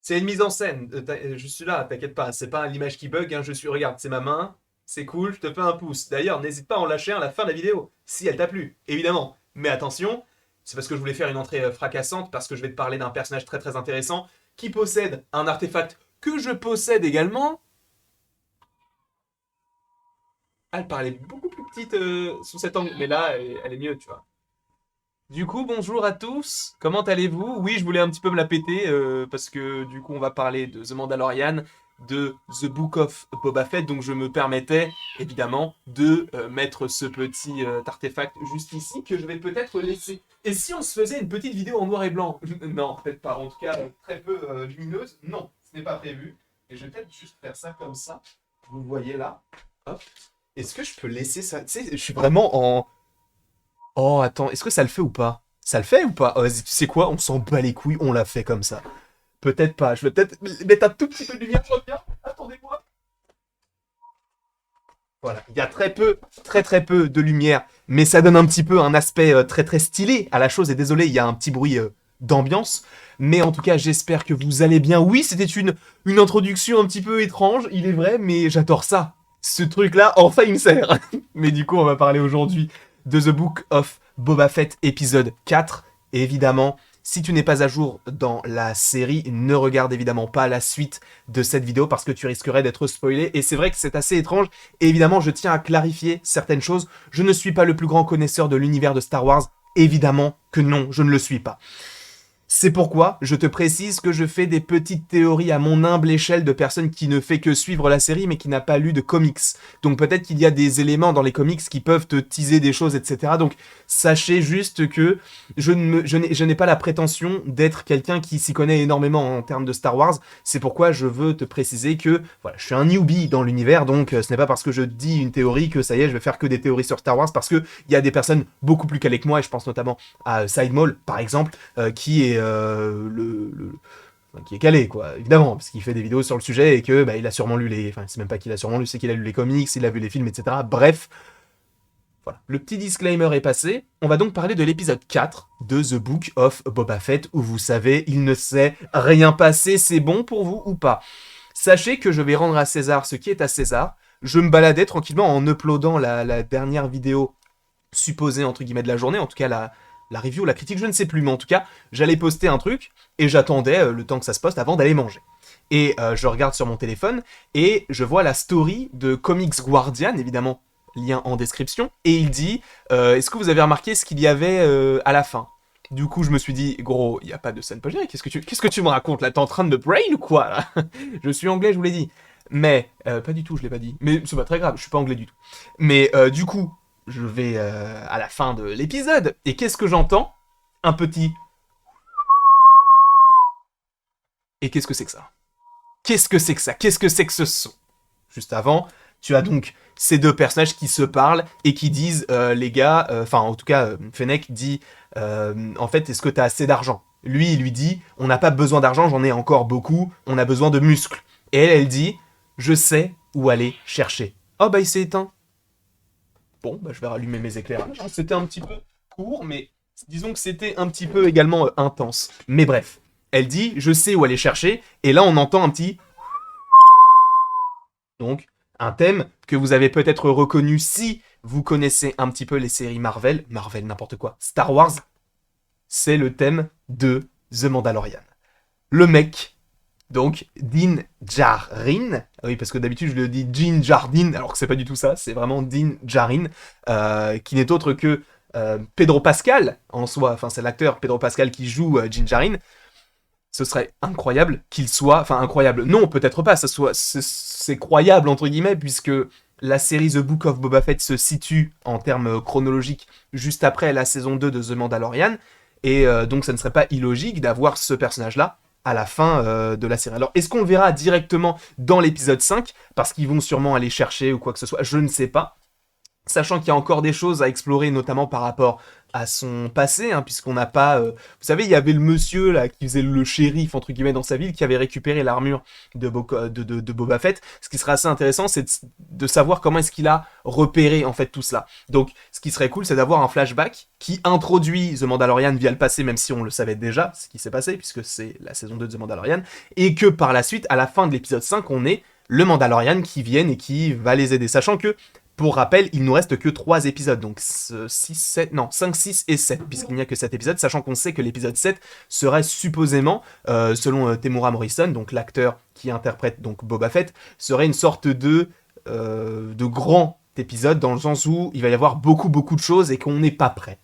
C'est une mise en scène. Je suis là, t'inquiète pas. C'est pas l'image qui bug. Hein, regarde, c'est ma main. C'est cool, je te fais un pouce. D'ailleurs, n'hésite pas à en lâcher un à la fin de la vidéo, si elle t'a plu, évidemment. Mais attention, c'est parce que je voulais faire une entrée fracassante, parce que je vais te parler d'un personnage très très intéressant qui possède un artefact que je possède également. Ah, elle paraît beaucoup plus petite sous cet angle, mais là, elle est mieux, tu vois. Du coup, bonjour à tous, comment allez-vous? Oui, je voulais un petit peu me la péter, parce que du coup, on va parler de The Mandalorian, de The Book of Boba Fett, donc je me permettais, évidemment, de mettre ce petit artefact juste ici, que je vais peut-être laisser. Et si on se faisait une petite vidéo en noir et blanc? Non, peut-être pas, en tout cas, très peu lumineuse, non, ce n'est pas prévu. Et je vais peut-être juste faire ça comme ça, vous voyez là, hop. Est-ce que je peux laisser ça? Tu sais, je suis vraiment en... Oh, attends, est-ce que ça le fait ou pas? Ça le fait ou pas? Oh, vas-y, tu sais quoi? On s'en bat les couilles, on l'a fait comme ça. Peut-être pas, je vais peut-être mettre un tout petit peu de lumière, je reviens. Attendez-moi. Voilà, il y a très très peu de lumière, mais ça donne un petit peu un aspect très très stylé à la chose. Et désolé, il y a un petit bruit d'ambiance. Mais en tout cas, j'espère que vous allez bien. Oui, c'était une introduction un petit peu étrange, il est vrai, mais j'adore ça. Ce truc-là, enfin, il me sert. Mais du coup, on va parler aujourd'hui de The Book of Boba Fett épisode 4. Et évidemment, si tu n'es pas à jour dans la série, ne regarde évidemment pas la suite de cette vidéo parce que tu risquerais d'être spoilé. Et c'est vrai que c'est assez étrange. Et évidemment, je tiens à clarifier certaines choses. Je ne suis pas le plus grand connaisseur de l'univers de Star Wars. Évidemment que non, je ne le suis pas. C'est pourquoi je te précise que je fais des petites théories à mon humble échelle de personne qui ne fait que suivre la série mais qui n'a pas lu de comics. Donc peut-être qu'il y a des éléments dans les comics qui peuvent te teaser des choses, etc. Donc sachez juste que je n'ai pas la prétention d'être quelqu'un qui s'y connaît énormément en termes de Star Wars. C'est pourquoi je veux te préciser que voilà, je suis un newbie dans l'univers, donc ce n'est pas parce que je dis une théorie que ça y est, je vais faire que des théories sur Star Wars, parce qu'il y a des personnes beaucoup plus calées que moi, et je pense notamment à Sidemall, par exemple, qui est qui est calé, quoi, évidemment, parce qu'il fait des vidéos sur le sujet et que il a sûrement lu les... Enfin, c'est même pas qu'il a sûrement lu, c'est qu'il a lu les comics, il a vu les films, etc. Bref, voilà. Le petit disclaimer est passé. On va donc parler de l'épisode 4 de The Book of Boba Fett, où vous savez, il ne s'est rien passé, c'est bon pour vous ou pas? Sachez que je vais rendre à César ce qui est à César. Je me baladais tranquillement en uploadant la dernière vidéo supposée, entre guillemets, de la journée, en tout cas la review, la critique, je ne sais plus, mais en tout cas, j'allais poster un truc, et j'attendais le temps que ça se poste avant d'aller manger. Et je regarde sur mon téléphone, et je vois la story de Comics Guardian, évidemment, lien en description, et il dit est-ce que vous avez remarqué ce qu'il y avait à la fin? Du coup, je me suis dit, gros, il n'y a pas de scène post-générique, qu'est-ce que tu me racontes là? T'es en train de me brain ou quoi là? Je suis anglais, je vous l'ai dit. Mais, pas du tout, je l'ai pas dit. Mais c'est pas très grave, je suis pas anglais du tout. Mais du coup, je vais à la fin de l'épisode, et qu'est-ce que j'entends? Un petit... Et qu'est-ce que c'est que ça? Qu'est-ce que c'est que ça? Qu'est-ce que c'est que ce son? Juste avant, tu as donc ces deux personnages qui se parlent et qui disent les gars, enfin en tout cas Fennec dit en fait est-ce que t'as assez d'argent? Lui il lui dit on n'a pas besoin d'argent, j'en ai encore beaucoup, on a besoin de muscles. Et elle dit je sais où aller chercher. Oh bah il s'est éteint. Bon bah je vais rallumer mes éclairages. C'était un petit peu court mais disons que c'était un petit peu également intense. Mais bref, elle dit je sais où aller chercher et là on entend un petit donc, un thème que vous avez peut-être reconnu si vous connaissez un petit peu les séries Marvel, Marvel n'importe quoi, Star Wars, c'est le thème de The Mandalorian. Le mec, donc Din Djarin, oui parce que d'habitude je le dis Din Djarin, alors que c'est pas du tout ça, c'est vraiment Din Djarin, qui n'est autre que Pedro Pascal en soi, enfin c'est l'acteur Pedro Pascal qui joue Din Djarin. Ce serait incroyable qu'il soit... Enfin, incroyable. Non, peut-être pas. C'est croyable, entre guillemets, puisque la série The Book of Boba Fett se situe, en termes chronologiques, juste après la saison 2 de The Mandalorian. Et donc, ça ne serait pas illogique d'avoir ce personnage-là à la fin de la série. Alors, est-ce qu'on le verra directement dans l'épisode 5? Parce qu'ils vont sûrement aller chercher ou quoi que ce soit. Je ne sais pas. Sachant qu'il y a encore des choses à explorer, notamment par rapport à son passé, hein, puisqu'on n'a pas... vous savez, il y avait le monsieur là qui faisait le shérif, entre guillemets, dans sa ville, qui avait récupéré l'armure de Boba Fett. Ce qui serait assez intéressant, c'est de savoir comment est-ce qu'il a repéré, en fait, tout cela. Donc, ce qui serait cool, c'est d'avoir un flashback qui introduit The Mandalorian via le passé, même si on le savait déjà, ce qui s'est passé, puisque c'est la saison 2 de The Mandalorian, et que par la suite, à la fin de l'épisode 5, on ait le Mandalorian qui vienne et qui va les aider. Sachant que, pour rappel, il nous reste que 3 épisodes, donc 5, 6 et 7, puisqu'il n'y a que 7 épisodes, sachant qu'on sait que l'épisode 7 serait supposément, selon Temuera Morrison, donc l'acteur qui interprète donc Boba Fett, serait une sorte de grand épisode, dans le sens où il va y avoir beaucoup de choses et qu'on n'est pas prêt.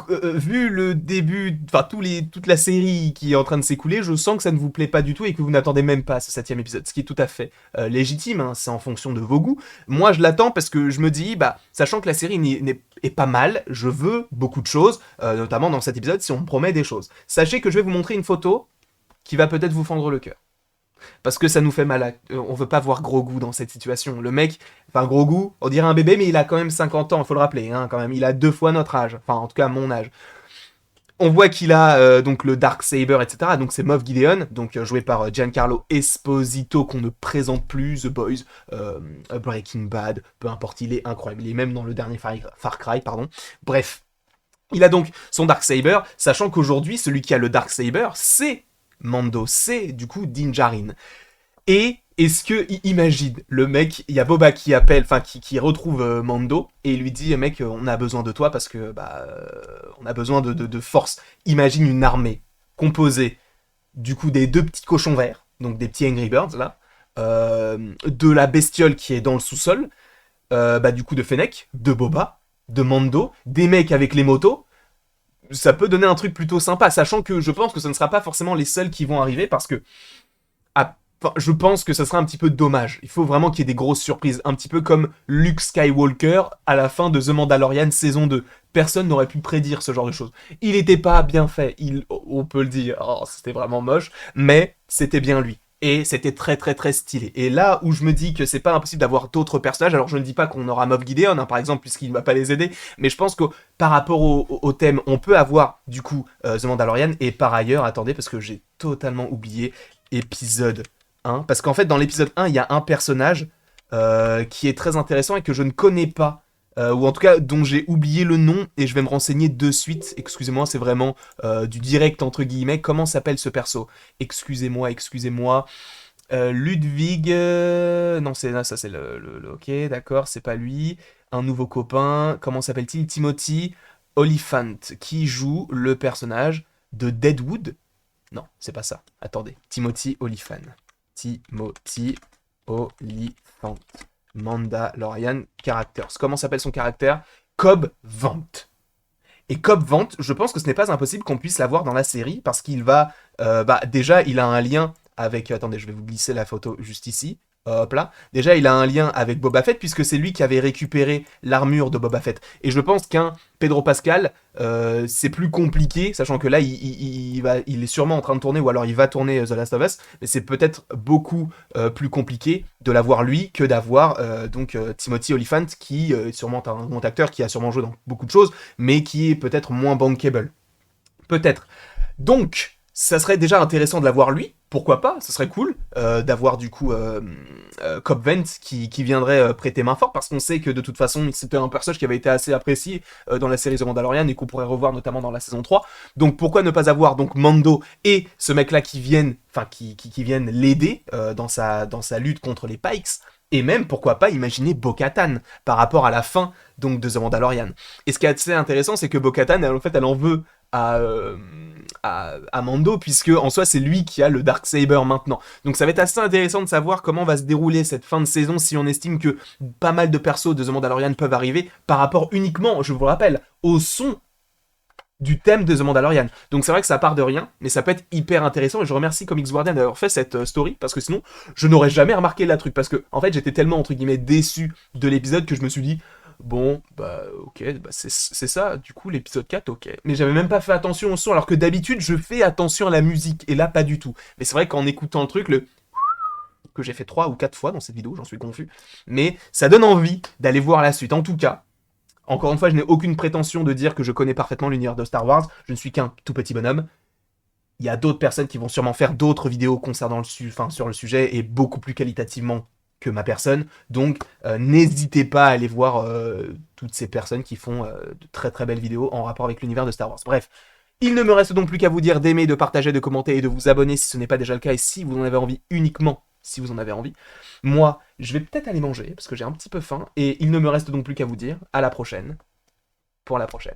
Vu le début, enfin toute la série qui est en train de s'écouler, je sens que ça ne vous plaît pas du tout et que vous n'attendez même pas ce 7ème épisode, ce qui est tout à fait légitime, hein, c'est en fonction de vos goûts. Moi je l'attends parce que je me dis, sachant que la série est pas mal, je veux beaucoup de choses, notamment dans cet épisode si on me promet des choses. Sachez que je vais vous montrer une photo qui va peut-être vous fendre le cœur. Parce que ça nous fait mal, on veut pas voir Grogu dans cette situation. Le mec, enfin Grogu, on dirait un bébé, mais il a quand même 50 ans, faut le rappeler, hein, quand même. Il a 2 fois notre âge, enfin en tout cas mon âge. On voit qu'il a donc le Darksaber, etc. Donc c'est Moff Gideon, donc joué par Giancarlo Esposito, qu'on ne présente plus, The Boys, Breaking Bad, peu importe, il est incroyable. Il est même dans le dernier Far Cry, pardon. Bref, il a donc son Darksaber, sachant qu'aujourd'hui, celui qui a le Darksaber, c'est Mando, c'est du coup Din Djarin. Et est-ce que, imagine, le mec, il y a Boba qui appelle, enfin qui retrouve Mando, et il lui dit, mec, on a besoin de toi parce que, on a besoin de force. Imagine une armée composée, du coup, des 2 petits cochons verts, donc des petits Angry Birds, là, de la bestiole qui est dans le sous-sol, du coup de Fennec, de Boba, de Mando, des mecs avec les motos. Ça peut donner un truc plutôt sympa, sachant que je pense que ce ne sera pas forcément les seuls qui vont arriver, parce que je pense que ça sera un petit peu dommage. Il faut vraiment qu'il y ait des grosses surprises, un petit peu comme Luke Skywalker à la fin de The Mandalorian saison 2. Personne n'aurait pu prédire ce genre de choses. Il n'était pas bien fait, on peut le dire, c'était vraiment moche, mais c'était bien lui. Et c'était très stylé. Et là où je me dis que c'est pas impossible d'avoir d'autres personnages, alors je ne dis pas qu'on aura Moff Gideon, hein, par exemple, puisqu'il ne va pas les aider, mais je pense que par rapport au thème, on peut avoir du coup The Mandalorian, et par ailleurs, attendez, parce que j'ai totalement oublié épisode 1, parce qu'en fait dans l'épisode 1, il y a un personnage qui est très intéressant et que je ne connais pas. Ou en tout cas dont j'ai oublié le nom et je vais me renseigner de suite. Excusez-moi, c'est vraiment du direct entre guillemets. Comment s'appelle ce perso? Excusez-moi. Ludwig... Non, ça c'est ok, d'accord, c'est pas lui. Un nouveau copain. Comment s'appelle-t-il? Timothy Olyphant, qui joue le personnage de Deadwood. Non, c'est pas ça. Attendez. Timothy Olyphant. Timothy Olyphant. Mandalorian Characters. Comment s'appelle son caractère? Cobb Vanth. Et Cobb Vanth, je pense que ce n'est pas impossible qu'on puisse l'avoir dans la série, parce qu'il va... déjà, il a un lien avec... Attendez, je vais vous glisser la photo juste ici. Hop là. Déjà, il a un lien avec Boba Fett, puisque c'est lui qui avait récupéré l'armure de Boba Fett. Et je pense qu'un Pedro Pascal, c'est plus compliqué, sachant que là, il est sûrement en train de tourner, ou alors il va tourner The Last of Us, mais c'est peut-être beaucoup plus compliqué de l'avoir lui que d'avoir Timothy Olyphant, qui est sûrement un bon acteur, qui a sûrement joué dans beaucoup de choses, mais qui est peut-être moins bankable. Peut-être. Donc, ça serait déjà intéressant de l'avoir lui, pourquoi pas, ce serait cool d'avoir du coup Cobb Vanth qui viendrait prêter main forte, parce qu'on sait que de toute façon c'était un personnage qui avait été assez apprécié dans la série The Mandalorian et qu'on pourrait revoir notamment dans la saison 3, donc pourquoi ne pas avoir donc Mando et ce mec là qui viennent l'aider dans sa lutte contre les Pikes. Et même, pourquoi pas, imaginer Bo-Katan par rapport à la fin donc, de The Mandalorian. Et ce qui est assez intéressant, c'est que Bo-Katan, elle en veut à Mando, puisque en soi, c'est lui qui a le Darksaber maintenant. Donc ça va être assez intéressant de savoir comment va se dérouler cette fin de saison, si on estime que pas mal de persos de The Mandalorian peuvent arriver, par rapport uniquement, je vous rappelle, au son du thème de The Mandalorian. Donc c'est vrai que ça part de rien, mais ça peut être hyper intéressant, et je remercie Comics Guardian d'avoir fait cette story, parce que sinon, je n'aurais jamais remarqué la truc, parce que, en fait, j'étais tellement, entre guillemets, déçu de l'épisode que je me suis dit, bon, ok, c'est ça, du coup, l'épisode 4, ok. Mais j'avais même pas fait attention au son, alors que d'habitude, je fais attention à la musique, et là, pas du tout. Mais c'est vrai qu'en écoutant le truc, que j'ai fait 3 ou 4 fois dans cette vidéo, j'en suis confus. Mais ça donne envie d'aller voir la suite. En tout cas, encore une fois, je n'ai aucune prétention de dire que je connais parfaitement l'univers de Star Wars. Je ne suis qu'un tout petit bonhomme. Il y a d'autres personnes qui vont sûrement faire d'autres vidéos concernant sur le sujet et beaucoup plus qualitativement que ma personne. Donc, n'hésitez pas à aller voir toutes ces personnes qui font de très très belles vidéos en rapport avec l'univers de Star Wars. Bref, il ne me reste donc plus qu'à vous dire d'aimer, de partager, de commenter et de vous abonner si ce n'est pas déjà le cas et si vous en avez envie, uniquement si vous en avez envie. Moi, je vais peut-être aller manger parce que j'ai un petit peu faim et il ne me reste donc plus qu'à vous dire à la prochaine pour la prochaine.